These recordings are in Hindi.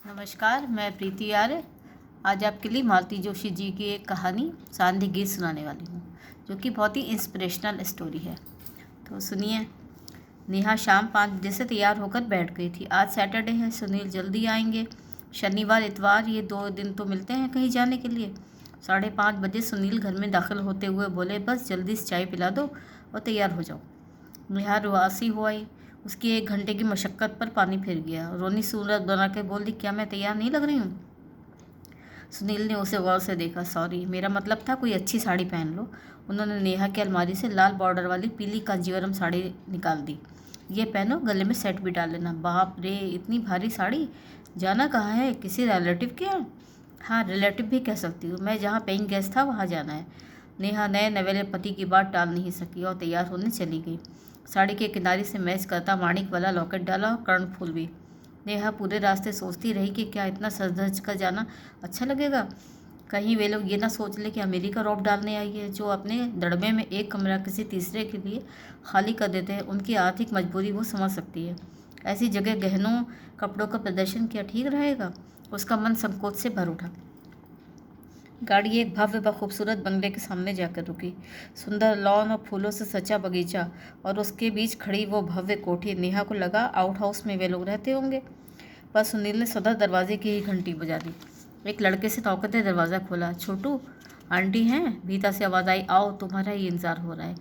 नमस्कार, मैं प्रीति आर्य आज आपके लिए मालती जोशी जी की एक कहानी सांध्य गीत सुनाने वाली हूँ, जो कि बहुत ही इंस्पिरेशनल स्टोरी है। तो सुनिए। नेहा शाम 5 बजे से तैयार होकर बैठ गई थी। आज सैटरडे है, सुनील जल्दी आएंगे। शनिवार इतवार ये 2 दिन तो मिलते हैं कहीं जाने के लिए। 5:30 बजे सुनील घर में दाखिल होते हुए बोले, बस जल्दी से चाय पिला दो और तैयार हो जाओ। नेहा रुआसी हो आई। उसकी 1 घंटे की मशक्क़त पर पानी फिर गया। रोनी सूरत बना के बोल दी, क्या मैं तैयार नहीं लग रही हूँ? सुनील ने उसे गौर से देखा। सॉरी, मेरा मतलब था कोई अच्छी साड़ी पहन लो। उन्होंने नेहा की अलमारी से लाल बॉर्डर वाली पीली कांजीवरम साड़ी निकाल दी। ये पहनो, गले में सेट भी डाल लेना। बाप रे, इतनी भारी साड़ी! जाना कहाँ है? किसी रिलेटिव के यहाँ? हाँ, रिलेटिव भी कह सकती हूँ। मैं जहाँ पेइंग गेस्ट था वहाँ जाना है। नेहा नए नवेले पति की बात टाल नहीं सकी और तैयार होने चली गई। साड़ी के किनारे से मैच करता माणिक वाला लॉकेट डाला और कर्णफूल भी। नेहा पूरे रास्ते सोचती रही कि क्या इतना सज धज कर जाना अच्छा लगेगा। कहीं वे लोग ये ना सोच ले कि अमेरिका रौब डालने आई है। जो अपने दड़बे में एक कमरा किसी तीसरे के लिए खाली कर देते हैं, उनकी आर्थिक मजबूरी वो समझ सकती है। ऐसी जगह गहनों कपड़ों का प्रदर्शन क्या ठीक रहेगा? उसका मन संकोच से भर उठा। गाड़ी एक भव्य व खूबसूरत बंगले के सामने जाकर रुकी। सुंदर लॉन और फूलों से सजा बगीचा और उसके बीच खड़ी वो भव्य कोठी। नेहा को लगा आउट हाउस में वे लोग रहते होंगे। पर सुनील ने सदर दरवाजे की ही घंटी बजा दी। एक लड़के से नौकर ने दरवाज़ा खोला। छोटू, आंटी हैं? भीतर से आवाज़ आई, आओ, तुम्हारा ही इंतजार हो रहा है।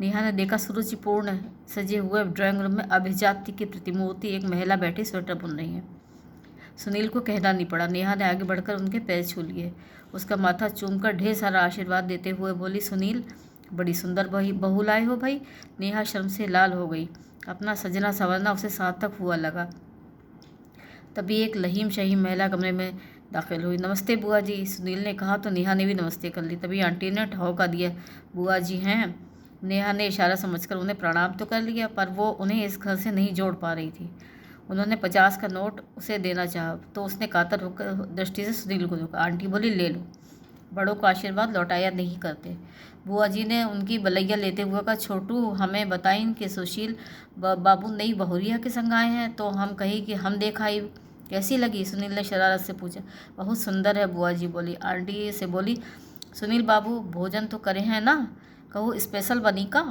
नेहा ने देखा सुरुचिपूर्ण सजे हुए ड्राइंग रूम में अभिजाती की प्रतिमूर्ति एक महिला बैठी स्वेटर बुन रही है। सुनील को कहना नहीं पड़ा। नेहा ने आगे बढ़कर उनके पैर छू लिए। उसका माथा चूमकर ढेर सारा आशीर्वाद देते हुए बोली, सुनील, बड़ी सुंदर बहू लाए हो भाई। नेहा शर्म से लाल हो गई। अपना सजना संवरना उसे सार्थक हुआ लगा। तभी एक लहीम शहीम महिला कमरे में दाखिल हुई। नमस्ते बुआ जी, सुनील ने कहा तो नेहा ने भी नमस्ते कर ली। तभी आंटी ने ठौका दिया, बुआ जी हैं? नेहा ने इशारा समझकर उन्हें प्रणाम तो कर लिया, पर वो उन्हें इस घर से नहीं जोड़ पा रही थी। उन्होंने 50 का नोट उसे देना चाहा तो उसने कातर होकर दृष्टि से सुनील को देखा। आंटी बोली, ले लो, बड़ों को आशीर्वाद लौटाया नहीं करते। बुआ जी ने उनकी बलैया लेते हुए कहा, छोटू, हमें बताइन कि सुशील बाबू नई बहुरिया के संग आए हैं, तो हम कही कि हम देखा ही। कैसी लगी? सुनील ने शरारत से पूछा। बहुत सुंदर है, बुआ जी बोली। आंटी से बोली, सुनील बाबू भोजन तो करे हैं ना? कहूँ स्पेशल बनी का?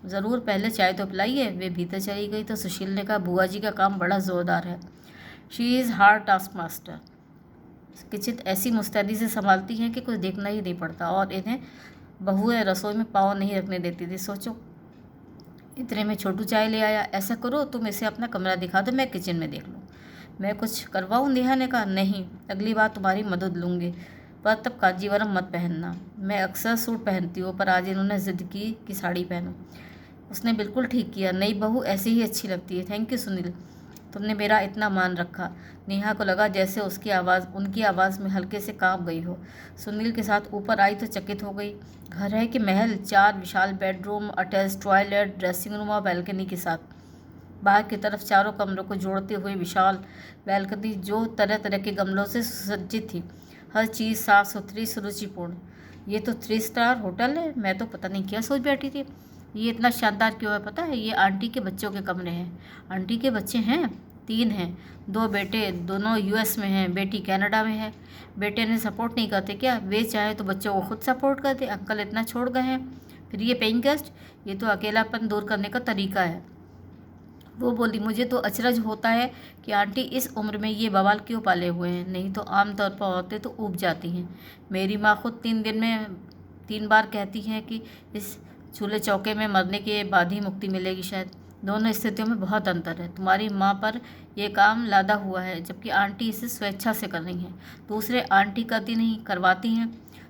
ज़रूर, पहले चाय तो पिलाइए। वे भीतर चली गई तो सुशील ने कहा, बुआ जी का काम बड़ा ज़ोरदार है। She is hard task master. Kitchen ऐसी मुस्तैदी से संभालती हैं कि कुछ देखना ही नहीं पड़ता, और इन्हें बहुएं रसोई में पाँव नहीं रखने देती थी। सोचो, इतने में छोटू चाय ले आया। ऐसा करो, तुम इसे अपना कमरा दिखा दो, मैं किचन में देख लूँ। मैं कुछ करवाऊँ? नेहा ने कहा, नहीं, अगली बार तुम्हारी मदद लूँगी, पर तब कांजीवरम मत पहनना। मैं अक्सर सूट पहनती हूँ, पर आज इन्होंने ज़िद की कि साड़ी पहनो। उसने बिल्कुल ठीक किया, नई बहू ऐसी ही अच्छी लगती है। थैंक यू सुनील, तुमने मेरा इतना मान रखा। नेहा को लगा जैसे उनकी आवाज़ में हल्के से काँप गई हो। सुनील के साथ ऊपर आई तो चकित हो गई। घर है कि महल? 4 विशाल bedroom, attach toilet, dressing room और बैल्कनी के साथ। बाहर की तरफ चारों कमरों को जोड़ते हुए विशाल बैल्कनी, जो तरह तरह के गमलों से सुसज्जित थी। हर चीज़ साफ सुथरी, सुरुचिपूर्ण। ये तो 3 स्टार होटल है। मैं तो पता नहीं क्या सोच बैठी थी। ये इतना शानदार क्यों है पता है? ये आंटी के बच्चों के कमरे हैं। आंटी के बच्चे हैं? 3 हैं। 2 बेटे, दोनों यूएस में हैं, बेटी कनाडा में है। बेटे ने सपोर्ट नहीं करते क्या? वे चाहे तो बच्चों को खुद सपोर्ट करते। अंकल इतना छोड़ गए हैं। फिर ये पेइंग गेस्ट, ये तो अकेलापन दूर करने का तरीका है। वो बोली, मुझे तो अचरज होता है कि आंटी इस उम्र में ये बवाल क्यों पाले हुए हैं। नहीं तो आमतौर पर औरतें तो ऊब जाती हैं। मेरी माँ खुद 3 दिन में 3 बार कहती हैं कि इस चूल्हे चौके में मरने के बाद ही मुक्ति मिलेगी शायद। दोनों स्थितियों में बहुत अंतर है। तुम्हारी माँ पर यह काम लादा हुआ है, जबकि आंटी इसे स्वेच्छा से कर रही हैं। दूसरे आंटी करती नहीं, करवाती हैं।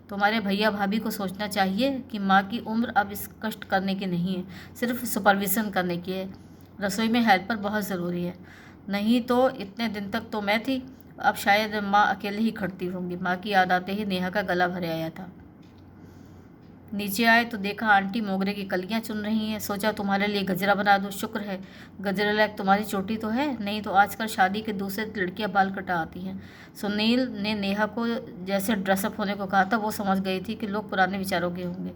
तुम्हारे भैया भाभी को सोचना चाहिए कि माँ की उम्र अब इस कष्ट करने की नहीं है, सिर्फ सुपरविज़न करने की है। रसोई में हेल्पर बहुत ज़रूरी है। नहीं तो इतने दिन तक तो मैं थी, अब शायद माँ अकेले ही खड़ती होंगी। माँ की याद आते ही नेहा का गला भर आया था। नीचे आए तो देखा आंटी मोगरे की कलियां चुन रही हैं। सोचा तुम्हारे लिए गजरा बना दो। शुक्र है गजरे लायक तुम्हारी चोटी तो है, नहीं तो आजकल शादी के दूसरे लड़कियां बाल कटा आती हैं। सुनील ने नेहा को जैसे ड्रेसअप होने को कहा था, वो समझ गई थी कि लोग पुराने विचारों के होंगे।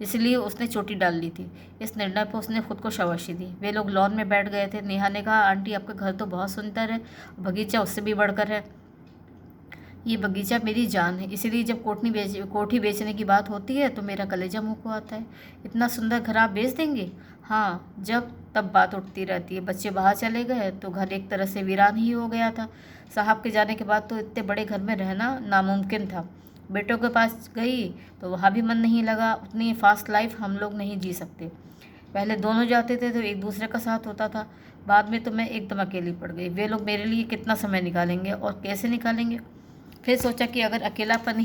इसलिए उसने चोटी डाल ली थी। इस निर्णय पर उसने खुद को शाबाशी दी। वे लोग लॉन में बैठ गए थे। नेहा ने कहा, आंटी आपका घर तो बहुत सुंदर है, बगीचा उससे भी बढ़कर है। ये बगीचा मेरी जान है, इसीलिए जब कोठी बेचने की बात होती है तो मेरा कलेजा मुँह को आता है। इतना सुंदर घर आप बेच देंगे? हाँ, जब तब बात उठती रहती है। बच्चे बाहर चले गए तो घर एक तरह से वीरान ही हो गया था। साहब के जाने के बाद तो इतने बड़े घर में रहना नामुमकिन था। बेटों के पास गई तो वहाँ भी मन नहीं लगा। उतनी फास्ट लाइफ हम लोग नहीं जी सकते। पहले दोनों जाते थे तो एक दूसरे का साथ होता था, बाद में तो मैं एकदम अकेली पड़ गई। वे लोग मेरे लिए कितना समय निकालेंगे और कैसे निकालेंगे? फिर सोचा कि अगर अकेलापन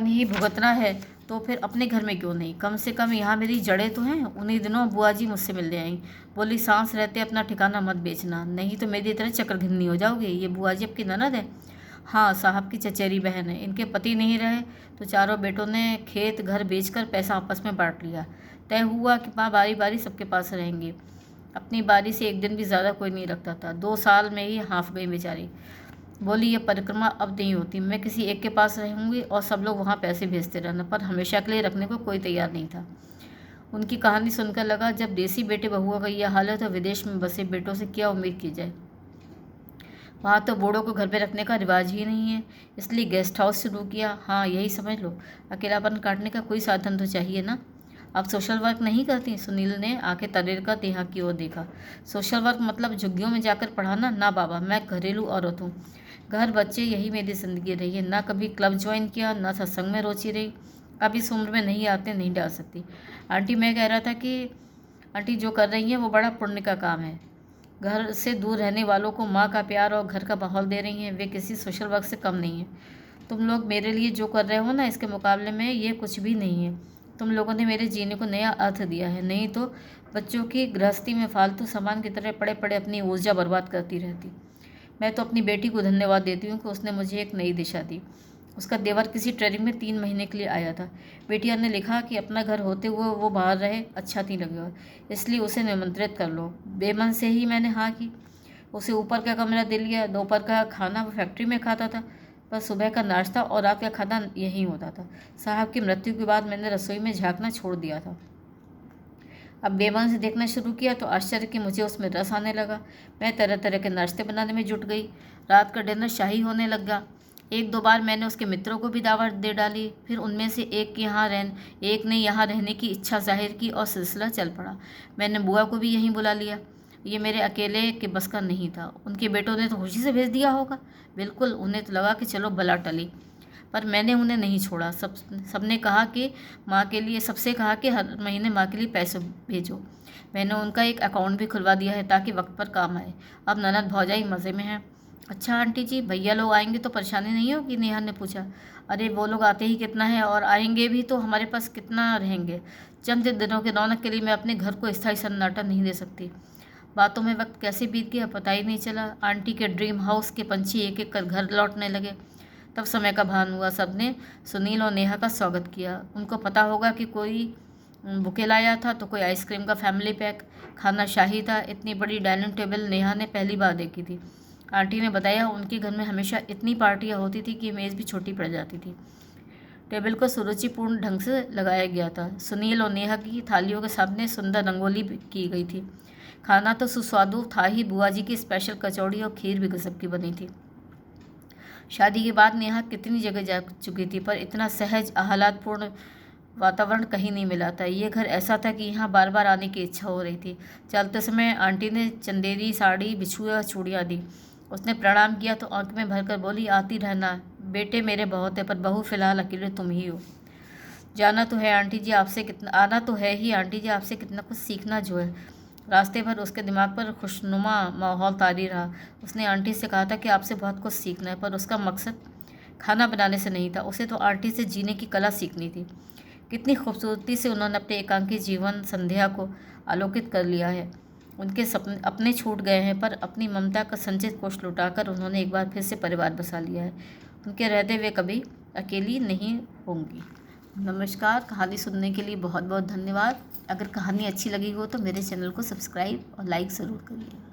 ही भुगतना है तो फिर अपने घर में क्यों नहीं, कम से कम यहाँ मेरी जड़ें तो हैं। उन्हीं दिनों बुआ जी मुझसे मिलने आई। बोली, सांस रहते अपना ठिकाना मत बेचना, नहीं तो मेरी तरह चक्रघिन्नी हो जाओगे। ये बुआ जी आपकी ननद है? हाँ, साहब की चचेरी बहन है। इनके पति नहीं रहे तो चारों बेटों ने खेत घर बेचकर पैसा आपस में बांट लिया। तय हुआ कि माँ बारी बारी सबके पास रहेंगी। अपनी बारी से एक दिन भी ज़्यादा कोई नहीं रखता था। 2 साल में ही हाँफ गई बेचारी। बोली, ये परिक्रमा अब नहीं होती, मैं किसी एक के पास रहूँगी और सब लोग वहाँ पैसे भेजते रहना। पर हमेशा के लिए रखने को कोई तैयार नहीं था। उनकी कहानी सुनकर लगा, जब देसी बेटे बहुओं का यह हाल है तो विदेश में बसे बेटों से क्या उम्मीद की जाए। वहाँ तो बूढ़ों को घर पे रखने का रिवाज ही नहीं है, इसलिए गेस्ट हाउस शुरू किया। हाँ, यही समझ लो, अकेलापन काटने का कोई साधन तो चाहिए ना। आप सोशल वर्क नहीं करती? सुनील ने आंखें तरेर कर नेहा की ओर देखा। सोशल वर्क मतलब झुग्गियों में जाकर पढ़ाना? ना बाबा, मैं घरेलू औरत हूँ। घर बच्चे यही मेरी ज़िंदगी रही है। ना कभी क्लब ज्वाइन किया, ना सत्संग में रुचि रही। अब इस उम्र में नहीं आते, नहीं डाल सकती। आंटी, मैं कह रहा था कि आंटी जो कर रही हैं वो बड़ा पुण्य का काम है। घर से दूर रहने वालों को माँ का प्यार और घर का माहौल दे रही हैं। वे किसी सोशल वर्क से कम नहीं है। तुम लोग मेरे लिए जो कर रहे हो ना, इसके मुकाबले में ये कुछ भी नहीं है। तुम लोगों ने मेरे जीने को नया अर्थ दिया है, नहीं तो बच्चों की गृहस्थी में फालतू सामान की तरह पड़े पड़े अपनी ऊर्जा बर्बाद करती रहती। मैं तो अपनी बेटी को धन्यवाद देती हूँ कि उसने मुझे एक नई दिशा दी। उसका देवर किसी ट्रेनिंग में 3 महीने के लिए आया था। बेटिया ने लिखा कि अपना घर होते हुए वो बाहर रहे, अच्छा नहीं लगेगा, इसलिए उसे निमंत्रित कर लो। बेमन से ही मैंने हाँ की। उसे ऊपर का कमरा दे लिया। दोपहर का खाना वो फैक्ट्री में खाता था, पर सुबह का नाश्ता और रात का खाना यहीं होता था। साहब की मृत्यु के बाद मैंने रसोई में झांकना छोड़ दिया था। अब बेमन से देखना शुरू किया तो आश्चर्य कि मुझे उसमें रस आने लगा। मैं तरह तरह के नाश्ते बनाने में जुट गई। रात का डिनर शाही होने लगा। 1-2 बार मैंने उसके मित्रों को भी दावत दे डाली। फिर उनमें से एक ने यहाँ रहने की इच्छा जाहिर की और सिलसिला चल पड़ा। मैंने बुआ को भी यहीं बुला लिया। ये मेरे अकेले के बस का नहीं था। उनके बेटों ने तो खुशी से भेज दिया होगा। बिल्कुल, उन्हें तो लगा कि चलो बला टली। पर मैंने उन्हें नहीं छोड़ा। सबने कहा कि सबसे कहा कि हर महीने माँ के लिए पैसे भेजो। मैंने उनका एक अकाउंट भी खुलवा दिया है ताकि वक्त पर काम आए। अब ननद भौजाई मज़े में है। अच्छा आंटी जी, भैया लोग आएंगे तो परेशानी नहीं होगी? नेहा ने पूछा। अरे वो लोग आते ही कितना है, और आएंगे भी तो हमारे पास कितना रहेंगे। चंद दिनों के रौनक के लिए मैं अपने घर को स्थायी सन्नाटा नहीं दे सकती। बातों में वक्त कैसे बीत गया पता ही नहीं चला। आंटी के ड्रीम हाउस के पंछी एक एक कर घर लौटने लगे। तब समय का भान हुआ। सबने सुनील और नेहा का स्वागत किया। उनको पता होगा कि कोई बुके लाया था तो कोई आइसक्रीम का फैमिली पैक। खाना शाही था। इतनी बड़ी डाइनिंग टेबल नेहा ने पहली बार देखी थी। आंटी ने बताया उनके घर में हमेशा इतनी पार्टियां होती थी कि मेज़ भी छोटी पड़ जाती थी। टेबल को सुरुचिपूर्ण ढंग से लगाया गया था। सुनील और नेहा की थालियों के सामने सुंदर रंगोली की गई थी। खाना तो सुस्वादु था ही, बुआ जी की स्पेशल कचौड़ी और खीर भी गजब की बनी थी। शादी के बाद नेहा कितनी जगह जा चुकी थी, पर इतना सहज आह्लादपूर्ण वातावरण कहीं नहीं मिला था। ये घर ऐसा था कि यहाँ बार बार आने की इच्छा हो रही थी। चलते समय आंटी ने चंदेरी साड़ी बिछुआ चूड़ियाँ दी। उसने प्रणाम किया तो आंख में भरकर बोली, आती रहना, बेटे मेरे बहुत है पर बहू फिलहाल अकेले तुम ही हो। आना तो है आंटी जी आपसे कितना कुछ सीखना जो है। रास्ते भर उसके दिमाग पर खुशनुमा माहौल तारी रहा। उसने आंटी से कहा था कि आपसे बहुत कुछ सीखना है, पर उसका मकसद खाना बनाने से नहीं था। उसे तो आंटी से जीने की कला सीखनी थी। कितनी खूबसूरती से उन्होंने अपने एकांकी जीवन संध्या को आलोकित कर लिया है। उनके सपने अपने छूट गए हैं, पर अपनी ममता का संचित कोष लुटाकर उन्होंने एक बार फिर से परिवार बसा लिया है। उनके रहते हुए कभी अकेली नहीं होंगी। नमस्कार। कहानी सुनने के लिए बहुत बहुत धन्यवाद। अगर कहानी अच्छी लगी हो तो मेरे चैनल को सब्सक्राइब और लाइक ज़रूर करिए।